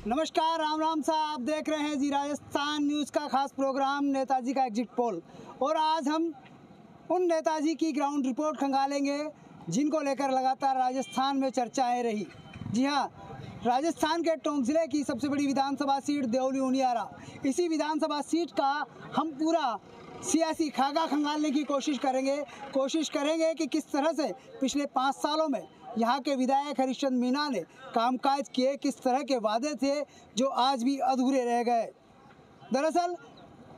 नमस्कार, राम राम साहब। आप देख रहे हैं जी राजस्थान न्यूज़ का खास प्रोग्राम नेताजी का एग्जिट पोल। और आज हम उन नेताजी की ग्राउंड रिपोर्ट खंगालेंगे जिनको लेकर लगातार राजस्थान में चर्चाएं रही। जी हाँ, राजस्थान के टोंक ज़िले की सबसे बड़ी विधानसभा सीट देवली उनियारा, इसी विधानसभा सीट का हम पूरा सियासी खाका खंगालने की कोशिश करेंगे कि किस तरह से पिछले 5 सालों में यहाँ के विधायक हरिश्चंद्र मीणा ने कामकाज किए, किस तरह के वादे थे जो आज भी अधूरे रह गए। दरअसल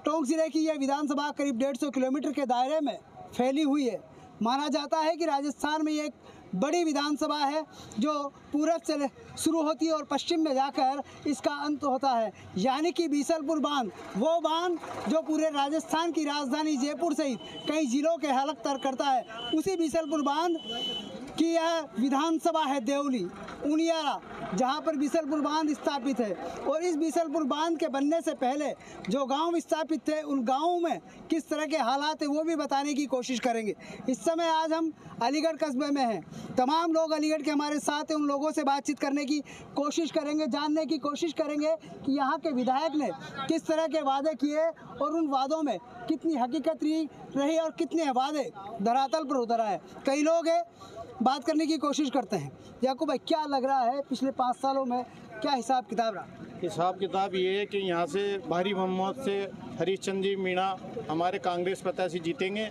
टोंक ज़िले की यह विधानसभा करीब 150 किलोमीटर के दायरे में फैली हुई है। माना जाता है कि राजस्थान में एक बड़ी विधानसभा है जो पूरब से शुरू होती है और पश्चिम में जाकर इसका अंत होता है, यानी कि बीसलपुर बांध, वो बांध जो पूरे राजस्थान की राजधानी जयपुर सहित कई जिलों के हालत तर करता है। उसी बीसलपुर बांध की यह विधानसभा है देवली उनियारा, जहाँ पर बीसलपुर बांध स्थापित है। और इस बीसलपुर बांध के बनने से पहले जो गांव स्थापित थे, उन गांवों में किस तरह के हालात है वो भी बताने की कोशिश करेंगे। इस समय आज हम अलीगढ़ कस्बे में हैं। तमाम लोग अलीगढ़ के हमारे साथ हैं, उन लोगों से बातचीत करने की कोशिश करेंगे, जानने की कोशिश करेंगे कि यहाँ के विधायक ने किस तरह के वादे किए और उन वादों में कितनी हकीकत रही और कितने वादे धरातल पर उतर आए। कई लोग हैं, बात करने की कोशिश करते हैं। याकूब भाई, क्या लग रहा है पिछले 5 सालों में क्या हिसाब किताब रहा? हिसाब किताब ये है कि यहाँ से भारी बहुमत से हरिश्चंद्र जी मीणा हमारे कांग्रेस प्रत्याशी जीतेंगे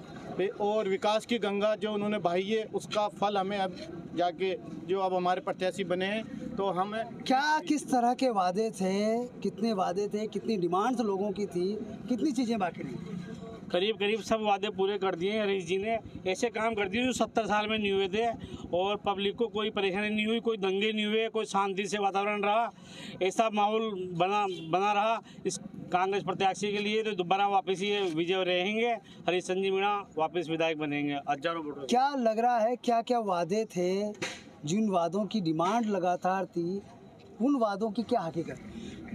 और विकास की गंगा जो उन्होंने बहाई है उसका फल हमें अब जाके जो अब हमारे प्रत्याशी बने हैं तो हमें क्या किस तरह के वादे थे, कितने वादे थे, कितनी डिमांड्स लोगों की थी, कितनी चीज़ें बाकी रही? करीब सब वादे पूरे कर दिए हरीश जी ने। ऐसे काम कर दिए जो 70 साल में नहीं हुए थे और पब्लिक को कोई परेशानी नहीं हुई, कोई दंगे नहीं हुए, कोई शांति से वातावरण रहा, ऐसा माहौल बना रहा इस कांग्रेस प्रत्याशी के लिए। तो दोबारा वापस ये विजय रहेंगे, हरिश्चंद्र जी मीणा वापस विधायक बनेंगे हजारों वोटों। क्या लग रहा है, क्या क्या वादे थे, जिन वादों की डिमांड लगातार थी, उन वादों की क्या हकीकत?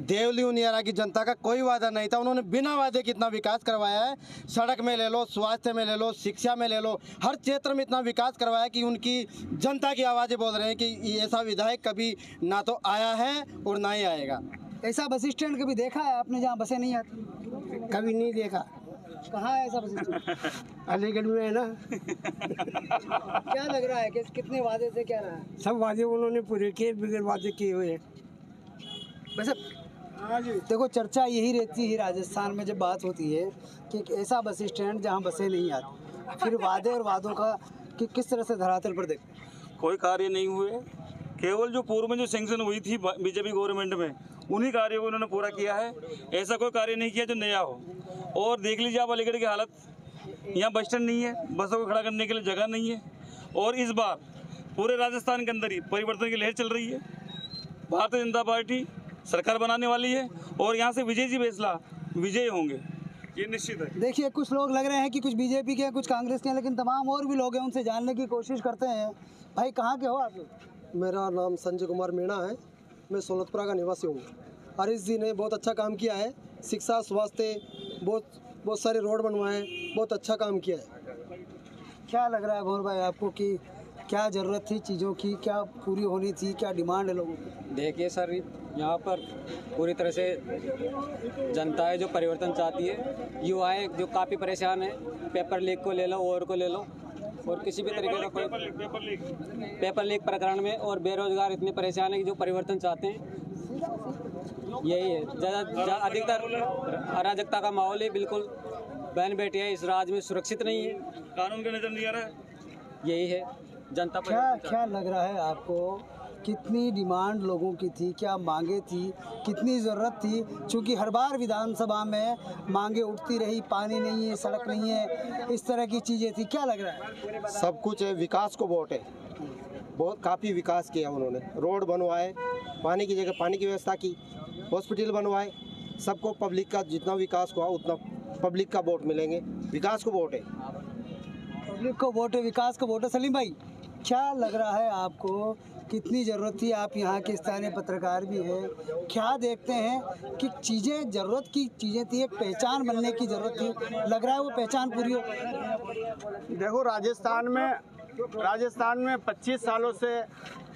देवली उनियारा की जनता का कोई वादा नहीं था। उन्होंने बिना वादे कितना विकास करवाया है। सड़क में ले लो, स्वास्थ्य में ले लो, शिक्षा में ले लो, हर क्षेत्र में इतना विकास करवाया कि उनकी जनता की आवाज़ें बोल रहे हैं कि ऐसा विधायक कभी ना तो आया है और ना ही आएगा। ऐसा बस स्टैंड कभी देखा है आपने जहाँ बसें नहीं आती? कभी नहीं देखा। कहाँ है ऐसा बस स्टैंड? अलीगढ़ में है ना। क्या लग रहा है कि कितने वादे थे, क्या रहा है? सब वादे उन्होंने पूरे किए, बिगड़ वादे किए हुए हैं। वैसे देखो, चर्चा यही रहती है राजस्थान में जब बात होती है कि एक ऐसा बस स्टैंड जहाँ बसें नहीं आती, फिर वादे और वादों का कि किस तरह से धरातल पर देखते हैं। कोई कार्य नहीं हुए, केवल जो पूर्व में जो सैंक्शन हुई थी बीजेपी गवर्नमेंट में उन्हीं कार्यों को उन्होंने पूरा किया है। ऐसा कोई कार्य नहीं किया जो नया हो। और देख लीजिए आप अलीगढ़ की हालत, यहाँ बस स्टैंड नहीं है, बसों को खड़ा करने के लिए जगह नहीं है। और इस बार पूरे राजस्थान के अंदर ही परिवर्तन की लहर चल रही है। भारतीय जनता पार्टी सरकार बनाने वाली है और यहाँ से विजय जी बेसला विजय होंगे, ये निश्चित है। देखिए, कुछ लोग लग रहे हैं कि कुछ बीजेपी के हैं, कुछ कांग्रेस के हैं, लेकिन तमाम और भी लोग हैं, उनसे जानने की कोशिश करते हैं। भाई, कहाँ के हो आप लोग? मेरा नाम संजय कुमार मीणा है, मैं सोलतपुरा का निवासी हूँ। हरीश जी ने बहुत अच्छा काम किया है, शिक्षा, स्वास्थ्य, बहुत सारे रोड बनवाए, बहुत अच्छा काम किया है। क्या लग रहा है भोर भाई आपको कि क्या ज़रूरत थी चीज़ों की, क्या पूरी होनी थी, क्या डिमांड है लोगों की? देखिए सर, यहाँ पर पूरी तरह से जनता है जो परिवर्तन चाहती है। युवा है जो काफ़ी परेशान है, पेपर लीक को ले लो और को ले लो और किसी भी तरीके का कोई पेपर लीक प्रकरण में, और बेरोजगार इतने परेशान है कि जो परिवर्तन चाहते हैं। यही है, ज़्यादा अधिकतर अराजकता का माहौल है। बिल्कुल बहन बेटियाँ इस राज्य में सुरक्षित नहीं है, कानून का नजर नहीं आ रहा है। यही है जनता। क्या लग रहा है आपको, कितनी डिमांड लोगों की थी, क्या मांगे थी, कितनी ज़रूरत थी? क्योंकि हर बार विधानसभा में मांगे उठती रही, पानी नहीं है, सड़क नहीं है, इस तरह की चीज़ें थी। क्या लग रहा है? सब कुछ है, विकास को वोट है। बहुत काफ़ी विकास किया उन्होंने, रोड बनवाए, पानी की जगह पानी की व्यवस्था की, हॉस्पिटल बनवाए। सबको पब्लिक का जितना विकास हुआ उतना पब्लिक का वोट मिलेंगे। विकास को वोट है, पब्लिक को वोट है, विकास को वोट है। सलीम भाई, क्या लग रहा है आपको, कितनी ज़रूरत थी? आप यहाँ के स्थानीय पत्रकार भी हैं, क्या देखते हैं कि चीज़ें ज़रूरत की चीज़ें थी, एक पहचान बनने की ज़रूरत थी, लग रहा है वो पहचान पूरी हो? देखो, राजस्थान में राजस्थान में 25 सालों से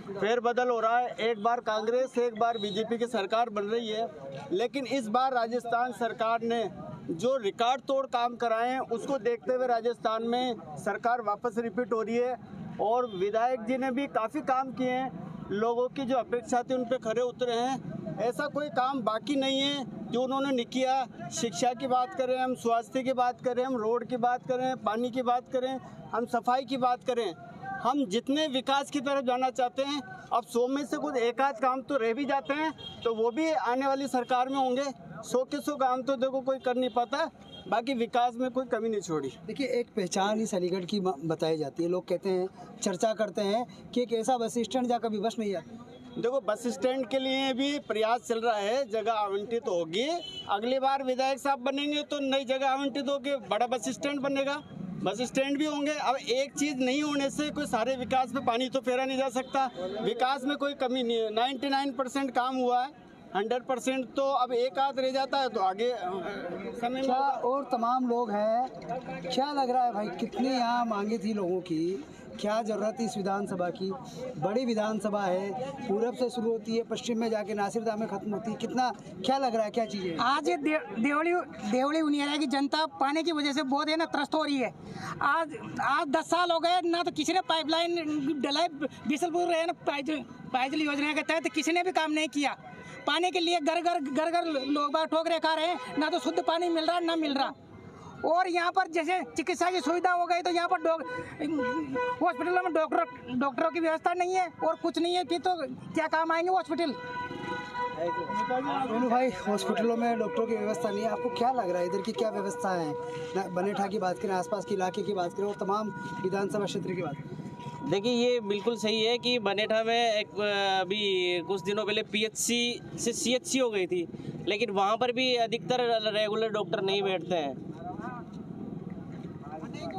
फेरबदल हो रहा है। एक बार कांग्रेस, एक बार बीजेपी की सरकार बन रही है, लेकिन इस बार राजस्थान सरकार ने जो रिकॉर्ड तोड़ काम कराए हैं उसको देखते हुए राजस्थान में सरकार वापस रिपीट हो रही है। और विधायक जी ने भी काफ़ी काम किए हैं, लोगों की जो अपेक्षा थी उन पे खरे उतरे हैं। ऐसा कोई काम बाकी नहीं है जो उन्होंने नहीं किया। शिक्षा की बात करें, हम स्वास्थ्य की बात करें, हम रोड की बात करें, पानी की बात करें, हम सफाई की बात करें, हम जितने विकास की तरफ जाना चाहते हैं, अब 100 में से कुछ एक आध काम तो रह भी जाते हैं, तो वो भी आने वाली सरकार में होंगे। 100 के 100 काम तो देखो कोई कर नहीं पाता, बाकी विकास में कोई कमी नहीं छोड़ी। देखिए, एक पहचान इस अलीगढ़ की बताई जाती है। लोग कहते हैं, चर्चा करते हैं कि एक ऐसा बस स्टैंड जहाँ कभी बस नहीं आती। देखो, बस स्टैंड के लिए भी प्रयास चल रहा है, जगह आवंटित होगी। अगली बार विधायक साहब बनेंगे तो नई जगह आवंटित होगी, बड़ा बस स्टैंड बनेगा, बस स्टैंड भी होंगे। अब एक चीज़ नहीं होने से कोई सारे विकास में पानी तो फेरा नहीं जा सकता। विकास में कोई कमी नहीं है, 99% काम हुआ है, 100% तो अब एक आध रह जाता है तो आगे समय में। क्या और तमाम लोग हैं, क्या लग रहा है भाई, कितनी यहाँ मांगे थी लोगों की, क्या ज़रूरत थी इस विधानसभा की? बड़ी विधानसभा है, पूरब से शुरू होती है, पश्चिम में जाके नासिरदा में ख़त्म होती है। कितना, क्या लग रहा है, क्या चीज़ें? आज देवली उनियारा की जनता पानी की वजह से बहुत है ना त्रस्त हो रही है। आज 10 साल हो गए ना, तो किसी ने पाइपलाइन डलाई, बिसलपुर है ना पाइजल योजना के तहत किसी ने भी काम नहीं किया। पानी के लिए घर घर लोग बाग ठोकरे खा रहे हैं, ना तो शुद्ध पानी मिल रहा ना मिल रहा। और यहाँ पर जैसे चिकित्सा की सुविधा हो गई, तो यहाँ पर हॉस्पिटलों में डॉक्टरों की व्यवस्था नहीं है और कुछ नहीं है, फिर तो क्या काम आएंगे हॉस्पिटल? दोनों भाई, हॉस्पिटलों में डॉक्टरों की व्यवस्था नहीं है। आपको क्या लग रहा है, इधर की क्या व्यवस्था है? बनेठा की बात करें, आसपास के इलाके की बात करें और तमाम विधानसभा क्षेत्र की बात करें। देखिए, ये बिल्कुल सही है कि बनेठा में एक अभी कुछ दिनों पहले PHC से CHC हो गई थी, लेकिन वहाँ पर भी अधिकतर रेगुलर डॉक्टर नहीं बैठते हैं।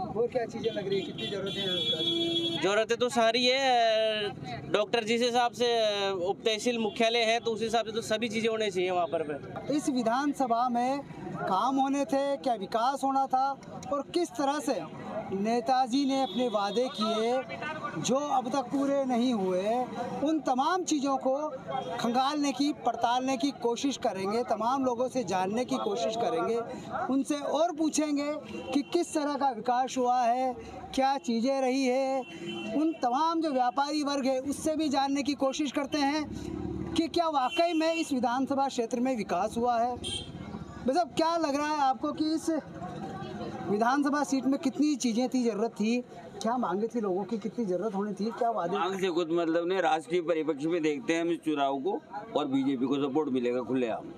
और क्या चीज़ें लग रही है, कितनी ज़रूरत है? ज़रूरतें तो सारी है। डॉक्टर जिस हिसाब से उप तहसील मुख्यालय है, तो उस हिसाब से तो सभी चीज़ें होनी चाहिए वहाँ पर। इस विधानसभा में काम होने थे, क्या विकास होना था, और किस तरह से नेताजी ने अपने वादे किए जो अब तक पूरे नहीं हुए, उन तमाम चीज़ों को खंगालने की, पड़तालने की कोशिश करेंगे। तमाम लोगों से जानने की कोशिश करेंगे, उनसे और पूछेंगे कि किस तरह का विकास हुआ है, क्या चीज़ें रही है। उन तमाम जो व्यापारी वर्ग है उससे भी जानने की कोशिश करते हैं कि क्या वाकई में इस विधानसभा क्षेत्र में विकास हुआ है। मतलब क्या लग रहा है आपको कि इस विधानसभा सीट में कितनी चीज़ें थी, ज़रूरत थी, क्या मांगे थी लोगों की, कितनी ज़रूरत होनी थी, क्या वादे? मांग से कुछ मतलब नहीं, राष्ट्रीय परिप्रेक्ष्य में देखते हैं हम इस चुनाव को, और बीजेपी को सपोर्ट मिलेगा खुलेआम।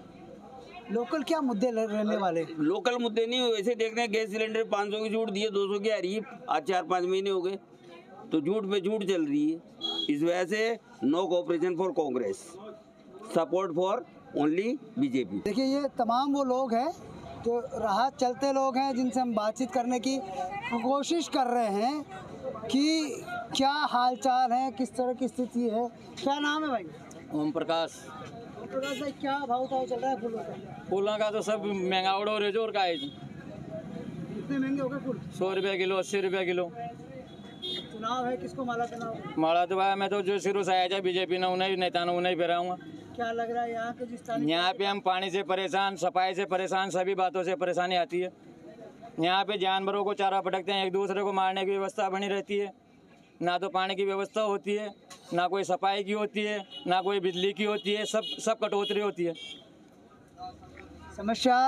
लोकल क्या मुद्दे रहने वाले? लोकल मुद्दे नहीं, वैसे देखते हैं गैस सिलेंडर 500 की छूट दी है, 200 की आ रही है, आज 4-5 महीने हो गए, तो झूठ पे झूठ चल रही है। इस वजह से no cooperation for Congress, support for only BJP. देखिए, ये तमाम वो लोग हैं जो राहत चलते लोग हैं, जिनसे हम बातचीत करने की कोशिश कर रहे हैं कि क्या हालचाल है, किस तरह की स्थिति है। क्या नाम है भाई? ओम प्रकाश। प्रकाश भाई, क्या भाव चल रहा है फूलों का? फूलों का तो सब महंगा उड़ो रहे जो, और का है कितने महंगे हो गए फूल? 100 रुपये किलो, 80 रुपये किलो। चुनाव है, किसको माला चुनाव? माड़ा तो भाई मैं तो जो शुरू से आया था बीजेपी ने, उन्हें नेता ने उन्हें फिराऊंगा। क्या लग रहा है यहाँ के जिस स्थानीय यहाँ पे हम पानी से परेशान, सफाई से परेशान, सभी बातों से परेशानी आती है। यहाँ पे जानवरों को चारा पटकते हैं, एक दूसरे को मारने की व्यवस्था बनी रहती है। ना तो पानी की व्यवस्था होती है, ना कोई सफाई की होती है, ना कोई बिजली की होती है, सब कटौती होती है। समस्या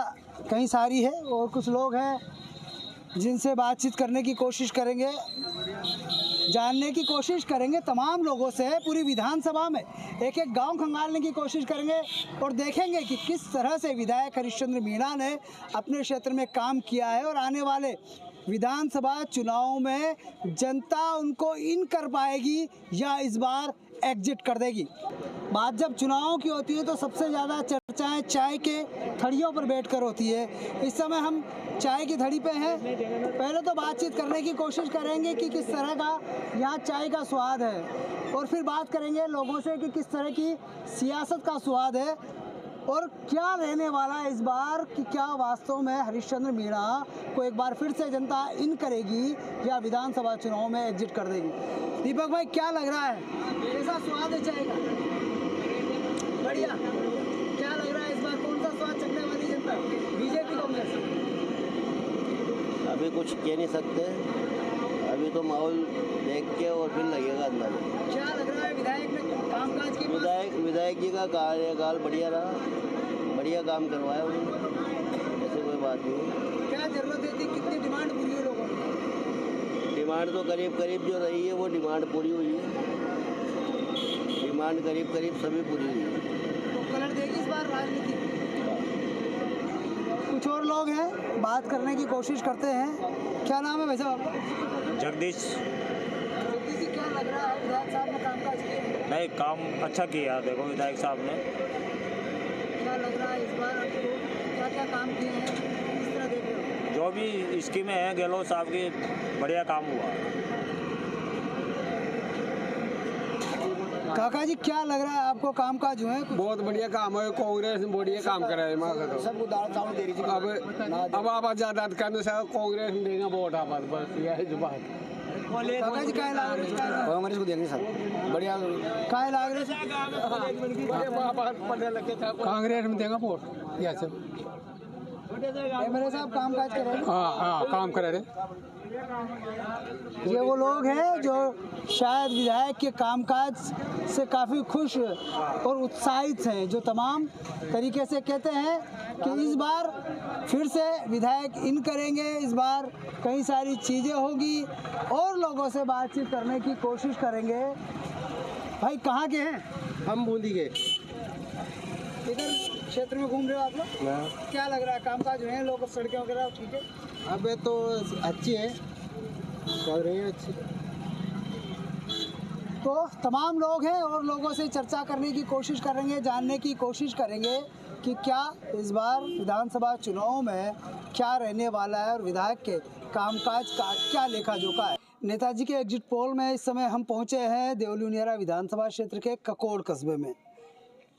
कई सारी है और कुछ लोग हैं जिनसे बातचीत करने की कोशिश करेंगे, जानने की कोशिश करेंगे तमाम लोगों से। पूरी विधानसभा में एक एक गांव खंगालने की कोशिश करेंगे और देखेंगे कि किस तरह से विधायक हरिश्चंद्र मीणा ने अपने क्षेत्र में काम किया है और आने वाले विधानसभा चुनाव में जनता उनको इन कर पाएगी या इस बार एग्जिट कर देगी। बात जब चुनाव की होती है तो सबसे ज़्यादा चर्चाएं चाय के थड़ियों पर बैठकर होती है। इस समय हम चाय की थड़ी पे हैं। पहले तो बातचीत करने की कोशिश करेंगे कि किस तरह का यहाँ चाय का स्वाद है और फिर बात करेंगे लोगों से कि किस तरह की सियासत का स्वाद है। और क्या रहने वाला है इस बार कि क्या वास्तव में हरीशचंद्र मीणा को एक बार फिर से जनता इन करेगी या विधानसभा चुनाव में एग्जिट कर देगी। दीपक भाई क्या लग रहा है, कैसा स्वाद है चाय का? बढ़िया। क्या लग रहा है इस बार कौन सा स्वाद चखने वाली जनता, बीजेपी कांग्रेस? अभी कुछ कह नहीं सकते, अभी तो माहौल देख के और फिर लगेगा अंदाजा। क्या लग रहा है विधायक ने कामकाज की? विधायक जी का कार्यकाल बढ़िया रहा, बढ़िया काम करवाया उन्होंने, ऐसे कोई बात नहीं। क्या जरूरत है थी, कितनी डिमांड पूरी हुई लोगों की? डिमांड तो करीब करीब जो रही है वो डिमांड पूरी हुई है, डिमांड करीब करीब सभी पूरी हुई है। तो कलर देगी इस बार राजनीति? कुछ और लोग हैं, बात करने की कोशिश करते हैं। क्या नाम है वैसे आपका? जगदीश। जगदीश जी, क्या लग रहा है विधायक साहब ने कामकाज किया? नहीं, काम अच्छा किया देखो विधायक साहब ने। क्या लग रहा है इस बार आपको, क्या क्या काम किए हैं, किस तरह देख रहे हो? जो भी स्कीमें हैं गहलोत साहब की, बढ़िया काम हुआ। काका जी क्या लग रहा है आपको, कामकाज हुए? बहुत बढ़िया काम है, कांग्रेस ने बढ़िया काम करा है। अब आप ज्यादा कहने से कांग्रेस में देंगे वोट, आप बस यही जो बात। काका जी क्या लाग रहे हैं? कांग्रेस को देंगे सर, बढ़िया। क्या लाग रहे कांग्रेस में देंगे वोट, यह सब। मेरे साहब कामकाज कर रहे हैं? हाँ काम करे रहे। ये वो लोग हैं जो शायद विधायक के कामकाज से काफ़ी खुश और उत्साहित हैं, जो तमाम तरीके से कहते हैं कि इस बार फिर से विधायक इन करेंगे, इस बार कई सारी चीज़ें होगी और लोगों से बातचीत करने की कोशिश करेंगे। भाई कहाँ के हैं? हम बूंदी के। इधर क्षेत्र में घूम रहे हो आप लोग? क्या लग रहा है, कामकाज हुए हैं, लोग सड़कें वगैरह ठीक है? अब तो अच्छी है, चल रही है अच्छी। तो तमाम लोग हैं और लोगों से चर्चा करने की कोशिश करेंगे, जानने की कोशिश करेंगे कि क्या इस बार विधानसभा चुनाव में क्या रहने वाला है और विधायक के कामकाज का क्या लेखा जोखा है। नेताजी के एग्जिट पोल में इस समय हम पहुंचे हैं देवली उनियारा विधानसभा क्षेत्र के ककोड़ कस्बे में।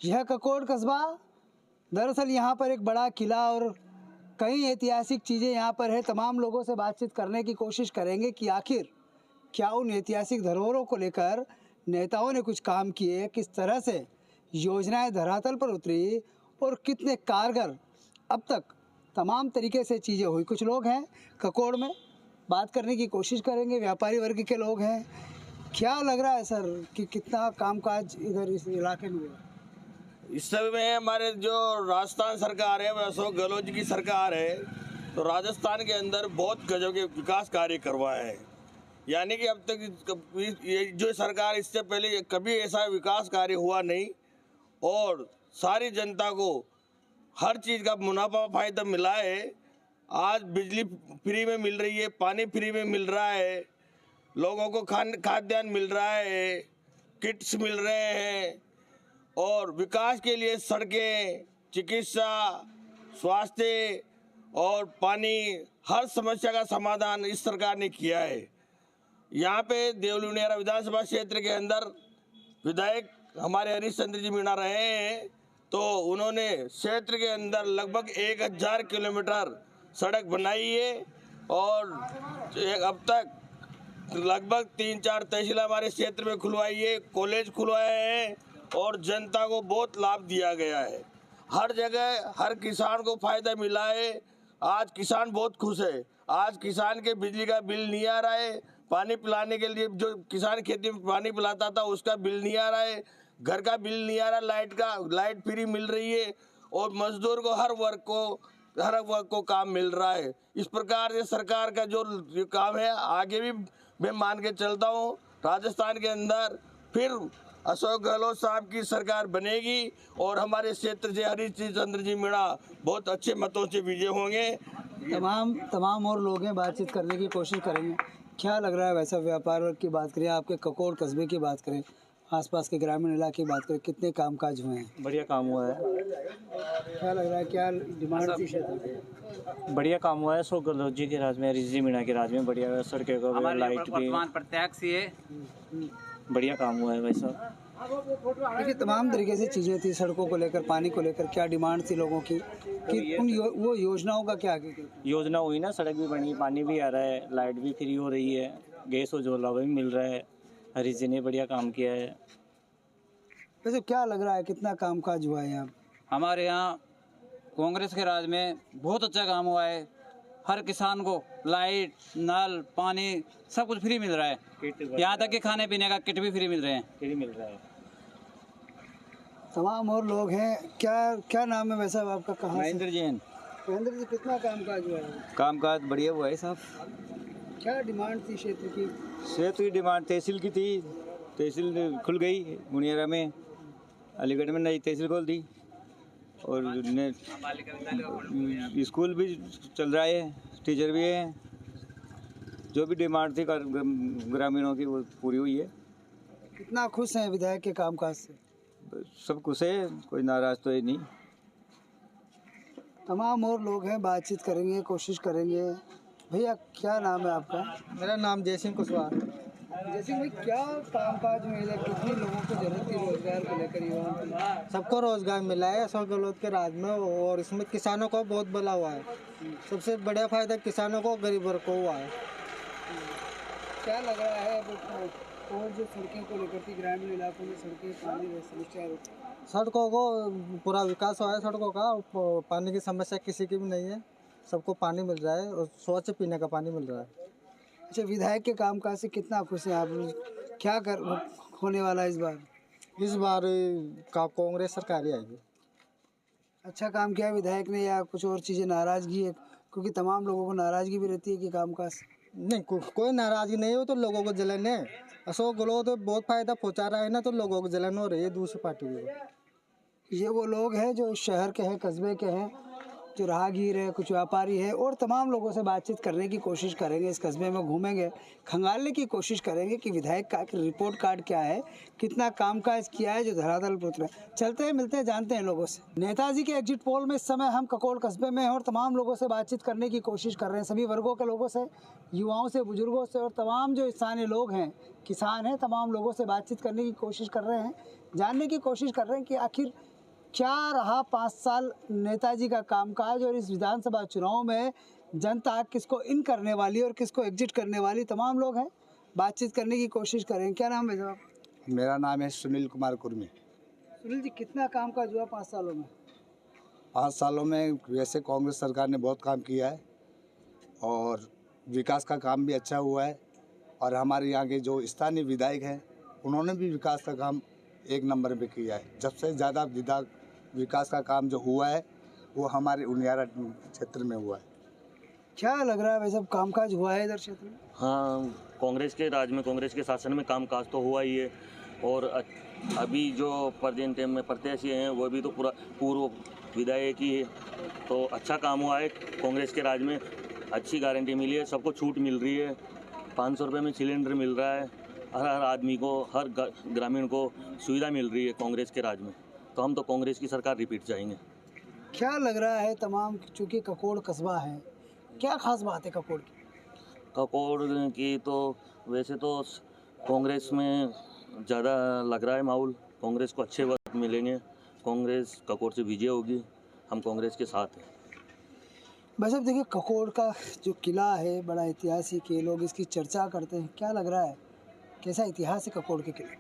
यह ककोड़ कस्बा दरअसल यहाँ पर एक बड़ा किला और कई ऐतिहासिक चीज़ें यहाँ पर है। तमाम लोगों से बातचीत करने की कोशिश करेंगे कि आखिर क्या उन ऐतिहासिक धरोहरों को लेकर नेताओं ने कुछ काम किए, किस तरह से योजनाएं धरातल पर उतरी और कितने कारगर अब तक तमाम तरीके से चीज़ें हुई। कुछ लोग हैं ककोड़ में, बात करने की कोशिश करेंगे। व्यापारी वर्ग के लोग हैं। क्या लग रहा है सर कि कितना कामकाज इधर इस इलाके में हुआ? इस समय में हमारे जो राजस्थान सरकार है, वह अशोक गहलोत जी की सरकार है, तो राजस्थान के अंदर बहुत गजब के विकास कार्य करवाए हैं। यानी कि अब तक ये जो सरकार, इससे पहले कभी ऐसा विकास कार्य हुआ नहीं और सारी जनता को हर चीज़ का मुनाफा फायदा मिला है। आज बिजली फ्री में मिल रही है, पानी फ्री में मिल रहा है, लोगों को खाद्यान्न मिल रहा है, किट्स मिल रहे हैं और विकास के लिए सड़कें, चिकित्सा, स्वास्थ्य और पानी, हर समस्या का समाधान इस सरकार ने किया है। यहाँ पे देवली उनियारा विधानसभा क्षेत्र के अंदर विधायक हमारे हरीशचंद्र जी मीणा रहे हैं, तो उन्होंने क्षेत्र के अंदर लगभग 1000 किलोमीटर सड़क बनाई है और अब तक लगभग 3-4 तहसील हमारे क्षेत्र में खुलवाई है, कॉलेज खुलवाए हैं और जनता को बहुत लाभ दिया गया है। हर जगह हर किसान को फायदा मिला है। आज किसान बहुत खुश है। आज किसान के बिजली का बिल नहीं आ रहा है, पानी पिलाने के लिए जो किसान खेती में पानी पिलाता था उसका बिल नहीं आ रहा है, घर का बिल नहीं आ रहा, लाइट फ्री मिल रही है और मजदूर को हर वर्ग को काम मिल रहा है। इस प्रकार से सरकार का जो काम है आगे भी मैं मान के चलता हूँ। राजस्थान के अंदर फिर अशोक गहलोत साहब की सरकार बनेगी और हमारे क्षेत्र से हरीशचंद्र जी मीणा बहुत अच्छे मतों से विजय होंगे। तमाम और लोग हैं, बातचीत करने की कोशिश करेंगे। क्या लग रहा है वैसा, व्यापार वर्ग की बात करें, आपके ककोड़ कस्बे की बात करें, आसपास के ग्रामीण इलाके की बात करें, कितने कामकाज हुए हैं? बढ़िया काम हुआ है। क्या लग रहा है, क्या डिमांड थी क्षेत्र? बढ़िया काम हुआ है अशोक गहलोत जी के राज में, हरीश जी मीणा के राज में। बढ़िया सड़कें को लाइट भी प्रत्यक्ष ये बढ़िया काम हुआ है भाई साहब। देखिए तमाम तरीके से चीज़ें थी, सड़कों को लेकर, पानी को लेकर क्या डिमांड थी लोगों की कि वो योजनाओं का क्या आगे योजना हुई ना, सड़क भी बनी, पानी भी आ रहा है, लाइट भी फ्री हो रही है, गैस उज्ज्वला भी मिल रहा है। हरीश जी ने बढ़िया काम किया है। वैसे क्या लग रहा है कितना कामकाज हुआ है यहाँ? हमारे यहाँ कांग्रेस के राज में बहुत अच्छा काम हुआ है। हर किसान को लाइट, नल, पानी सब कुछ फ्री मिल रहा है। यहाँ तक कि खाने पीने का किट भी फ्री मिल रहे हैं। फ्री मिल रहा है। तमाम और लोग हैं। क्या नाम है वैसे आपका? कहाँ से? महेंद्र जैन। महेंद्र जी, कितना कामकाज हुआ है? कामकाज बढ़िया हुआ है साहब। क्या डिमांड थी क्षेत्र की? क्षेत्र की डिमांड तहसील की थी। तहसील खुल गई मुनियारा में, अलीगढ़ में नई तहसील खोल दी और स्कूल भी चल रहा है, टीचर भी है। जो भी डिमांड थी ग्रामीणों की वो पूरी हुई है। कितना खुश हैं विधायक के कामकाज से? सब खुश है, कोई नाराज तो है नहीं। तमाम और लोग हैं, बातचीत करेंगे, कोशिश करेंगे। भैया क्या नाम है आपका? मेरा नाम जयसिंह कुशवाहा। जैसे भाई क्या कामकाज में इधर कितने लोगों को जरूरत थी रोजगार को लेकर युवाओं को? सबको रोजगार मिला है अशोक गहलोत के राज में, और इसमें किसानों को बहुत भला हुआ है। सबसे बड़ा फायदा किसानों को, गरीब वर्ग को हुआ है। क्या लग रहा है अब और जो सड़कों को लेकर थी, ग्रामीण इलाकों में सड़कें, पानी की समस्या, सड़कों को पूरा विकास हुआ है सड़कों का। पानी की समस्या किसी की भी नहीं है, सबको पानी मिल रहा है और स्वच्छ पीने का पानी मिल रहा है। अच्छा, विधायक के कामकाज से कितना खुश हैं आप? क्या होने वाला है इस बार? इस बार का कांग्रेस सरकार ही आएगी। अच्छा काम किया है विधायक ने या कुछ और चीज़ें नाराज़गी है? क्योंकि तमाम लोगों को नाराज़गी भी रहती है कि कामकाज नहीं, कोई नाराज़गी नहीं हो तो लोगों को जलन है। अशोक गहलोत तो बहुत फ़ायदा पहुंचा रहा है ना, तो लोगों को जलन हो रही है दूसरी पार्टी की। ये वो लोग हैं जो इस शहर के हैं, कस्बे के हैं, जो राहगीर है, कुछ व्यापारी है, और तमाम लोगों से बातचीत करने की कोशिश करेंगे। इस कस्बे में घूमेंगे, खंगालने की कोशिश करेंगे कि विधायक का रिपोर्ट कार्ड क्या है, कितना कामकाज किया है जो धरातल पर उतरा। चलते हैं, मिलते हैं, जानते हैं लोगों से। नेताजी के एग्जिट पोल में इस समय हम ककोड़ कस्बे में हैं और तमाम लोगों से बातचीत करने की कोशिश कर रहे हैं, सभी वर्गों के लोगों से, युवाओं से, बुजुर्गों से, और तमाम जो स्थानीय लोग हैं, किसान हैं, तमाम लोगों से बातचीत करने की कोशिश कर रहे हैं, जानने की कोशिश कर रहे हैं कि आखिर क्या रहा 5 साल नेताजी का कामकाज, और इस विधानसभा चुनाव में जनता किसको इन करने वाली और किसको एग्जिट करने वाली। तमाम लोग हैं, बातचीत करने की कोशिश करें। क्या नाम है साहब? मेरा नाम है सुनील कुमार कुर्मी। सुनील जी, कितना कामकाज हुआ 5 सालों में? 5 सालों में वैसे कांग्रेस सरकार ने बहुत काम किया है और विकास का काम भी अच्छा हुआ है, और हमारे यहाँ के जो स्थानीय विधायक हैं उन्होंने भी विकास का काम 1 नंबर पे किया है। सबसे ज़्यादा विकास का काम जो हुआ है वो हमारे उनियारा क्षेत्र में हुआ है। क्या लग रहा है वैसे कामकाज हुआ है इधर क्षेत्र में? हाँ, कांग्रेस के राज में, कांग्रेस के शासन में कामकाज तो हुआ ही है, और अभी जो प्रेजेंट टाइम में प्रत्याशी हैं वो भी तो पूर्व विधायक ही है, तो अच्छा काम हुआ है। कांग्रेस के राज में अच्छी गारंटी मिली है, सबको छूट मिल रही है, 500 रुपये में सिलेंडर मिल रहा है, हर आदमी को, हर ग्रामीण को सुविधा मिल रही है कांग्रेस के राज में। तो हम तो कांग्रेस की सरकार रिपीट चाहेंगे। क्या लग रहा है तमाम, चूँकि ककोड़ कस्बा है, क्या खास बात है ककोड़ की? ककोड़ की तो वैसे तो कांग्रेस में ज़्यादा लग रहा है माहौल, कांग्रेस को अच्छे वक्त मिलेंगे, कांग्रेस ककोड़ से विजय होगी, हम कांग्रेस के साथ हैं। बस अब देखिए, ककोड़ का जो किला है बड़ा ऐतिहासिक है, लोग इसकी चर्चा करते हैं। क्या लग रहा है, कैसा इतिहास है ककोड़ के किले?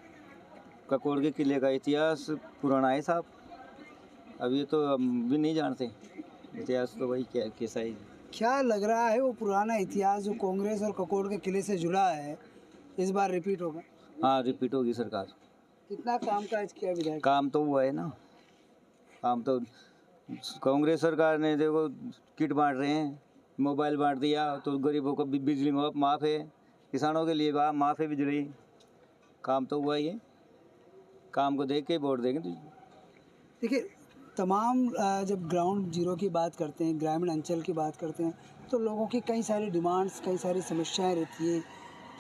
ककोड़ के किले का इतिहास पुराना है साहब, अब ये तो हम भी नहीं जानते इतिहास तो भाई क्या कैसा है। क्या लग रहा है वो पुराना इतिहास जो कांग्रेस और ककोड़ के किले से जुड़ा है, इस बार रिपीट होगा? हाँ, रिपीट होगी सरकार। कितना कामकाज किया विधायक? काम तो हुआ है ना, काम तो कांग्रेस सरकार ने देखो किट बांट रहे हैं, मोबाइल बांट दिया, तो गरीबों को बिजली माफ़ है, किसानों के लिए माफ़ है बिजली। काम तो हुआ ही है, काम को देख के वोट देंगे। देखिए, तमाम जब ग्राउंड जीरो की बात करते हैं, ग्रामीण अंचल की बात करते हैं, तो लोगों की कई सारी डिमांड्स, कई सारी समस्याएं रहती हैं,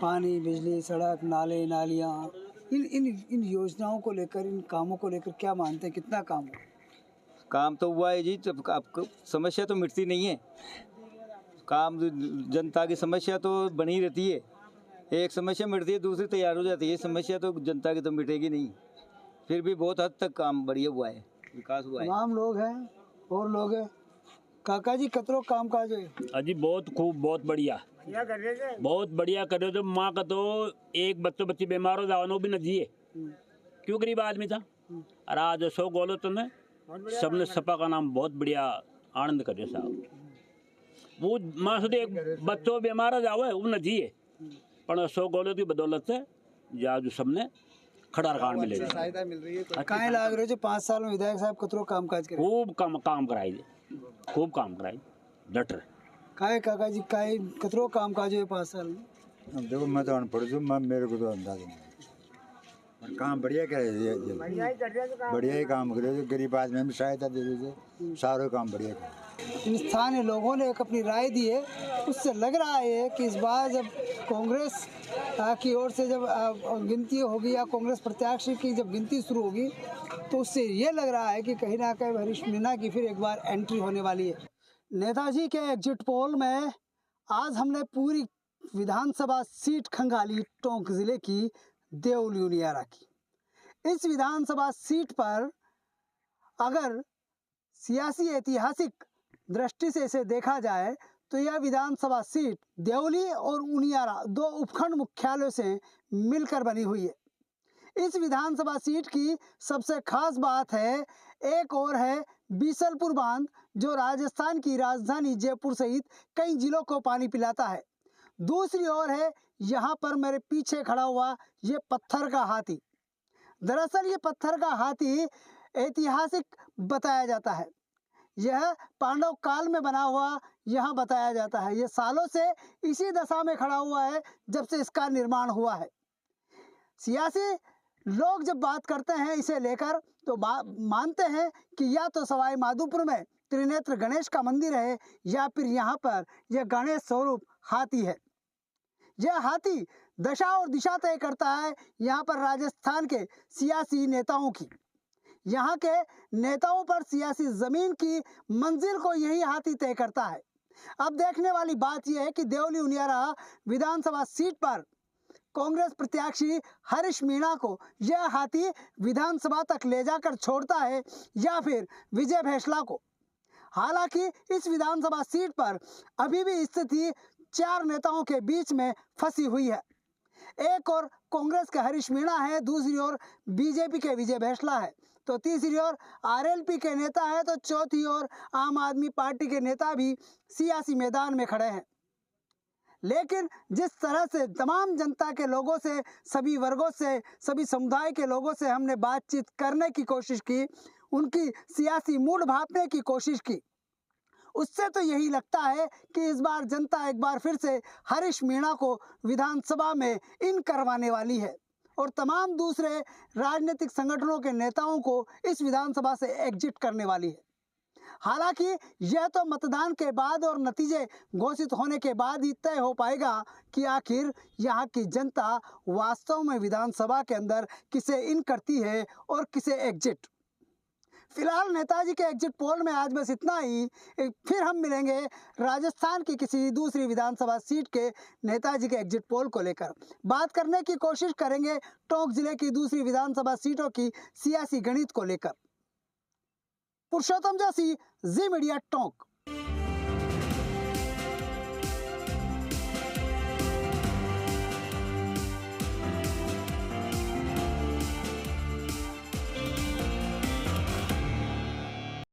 पानी, बिजली, सड़क, नाले, नालियाँ, इन योजनाओं को लेकर, इन कामों को लेकर क्या मानते हैं, कितना काम हुआ? काम तो हुआ है जी, जब आपको समस्या तो मिटती नहीं है, काम जनता की समस्या तो बनी रहती है, एक समस्या मिटती है दूसरी तैयार हो जाती है, समस्या तो जनता की तो मिटेगी नहीं। फिर भी बहुत हद तक काम बढ़िया हुआ है, विकास हुआ है। तमाम लोग हैं और लोग हैं। काका जी कतरो काम काज है? अजी बहुत खूब, बहुत बढ़िया, बहुत बढ़िया कर रहे थे। माँ का तो एक बच्ची बीमार हो जाओ भी न जिए, क्यों गरीब आदमी था। और आज 100 गोलो तो ने सबने सपा का नाम बहुत बढ़िया आनंद करे साहब। वो माँ से एक बच्चों बीमार हो जाओ वो न जिए, पर 100 गोलो की बदौलत से जा जो सबने खड़ा रकान मिलेगा। सहायता मिल रही है तो काहे लाग रहे हो 5 साल में विधायक साहब कतरो काम काज करे? खूब काम कराई, खूब काम कराई, डट रहे। काहे काका जी काहे कतरो काम काज है 5 साल में? अब देखो मैं तो अनपढ़ हूँ, मेरे को तो अंदाजा नहीं, पर काम बढ़िया करे, बढ़िया ही काम करे, गरीब आदमी में सहायता दे दीजिए, सारे काम बढ़िया करे। इन स्थानीय लोगों ने एक अपनी राय दी है, उससे लग रहा है कि इस बार जब कांग्रेस की ओर से जब गिनती होगी या कांग्रेस प्रत्याशी की जब गिनती शुरू होगी तो उससे ये लग रहा है कि कहीं ना कहीं हरीश मीणा की फिर एक बार एंट्री होने वाली है। नेताजी के एग्जिट पोल में आज हमने पूरी विधानसभा सीट खंगाली टोंक जिले की देवली उनियारा की। इस विधानसभा सीट पर अगर सियासी ऐतिहासिक दृष्टि से इसे देखा जाए तो यह विधानसभा सीट देवली और उनियारा 2 उपखंड मुख्यालयों से मिलकर बनी हुई है। इस विधानसभा सीट की सबसे खास बात है, एक और है बीसलपुर बांध जो राजस्थान की राजधानी जयपुर सहित कई जिलों को पानी पिलाता है। दूसरी ओर है यहाँ पर मेरे पीछे खड़ा हुआ ये पत्थर का हाथी। दरअसल ये पत्थर का हाथी ऐतिहासिक बताया जाता है, यह पांडव काल में बना हुआ यहाँ बताया जाता है। यह सालों से इसी दशा में खड़ा हुआ है जब से इसका निर्माण हुआ है। सियासी लोग जब बात करते हैं इसे लेकर तो मानते हैं कि या तो सवाई माधोपुर में त्रिनेत्र गणेश का मंदिर है या फिर यहाँ पर यह गणेश स्वरूप हाथी है। यह हाथी दशा और दिशा तय करता है यहाँ पर राजस्थान के सियासी नेताओं की। यहाँ के नेताओं पर सियासी जमीन की मंजिल को यही हाथी तय करता है। अब देखने वाली बात यह है कि देवली उनियारा विधानसभा सीट पर कांग्रेस प्रत्याशी हरीश मीणा को यह हाथी विधानसभा तक ले जाकर छोड़ता है या फिर विजय भैसला को। हालांकि इस विधानसभा सीट पर अभी भी स्थिति 4 नेताओं के बीच में फंसी हुई है। एक और कांग्रेस के हरीश मीणा है, दूसरी ओर बीजेपी के विजय भैसला है, तो तीसरी ओर आरएलपी के नेता है, तो चौथी ओर आम आदमी पार्टी के नेता भी सियासी मैदान में खड़े हैं। लेकिन जिस तरह से तमाम जनता के लोगों से, सभी वर्गों से, सभी समुदाय के लोगों से हमने बातचीत करने की कोशिश की, उनकी सियासी मूड भांपने की कोशिश की, उससे तो यही लगता है कि इस बार जनता एक बार फिर से हरीश मीणा को विधानसभा में इन करवाने वाली है और तमाम दूसरे राजनीतिक संगठनों के नेताओं को इस विधानसभा से एग्जिट करने वाली है। हालांकि यह तो मतदान के बाद और नतीजे घोषित होने के बाद ही तय हो पाएगा कि आखिर यहाँ की जनता वास्तव में विधानसभा के अंदर किसे इन करती है और किसे एग्जिट। फिलहाल नेताजी के एग्जिट पोल में आज बस इतना ही। फिर हम मिलेंगे राजस्थान की किसी दूसरी विधानसभा सीट के नेताजी के एग्जिट पोल को लेकर। बात करने की कोशिश करेंगे टोंक जिले की दूसरी विधानसभा सीटों की सियासी गणित को लेकर। पुरुषोत्तम जोशी, जी मीडिया, टोंक।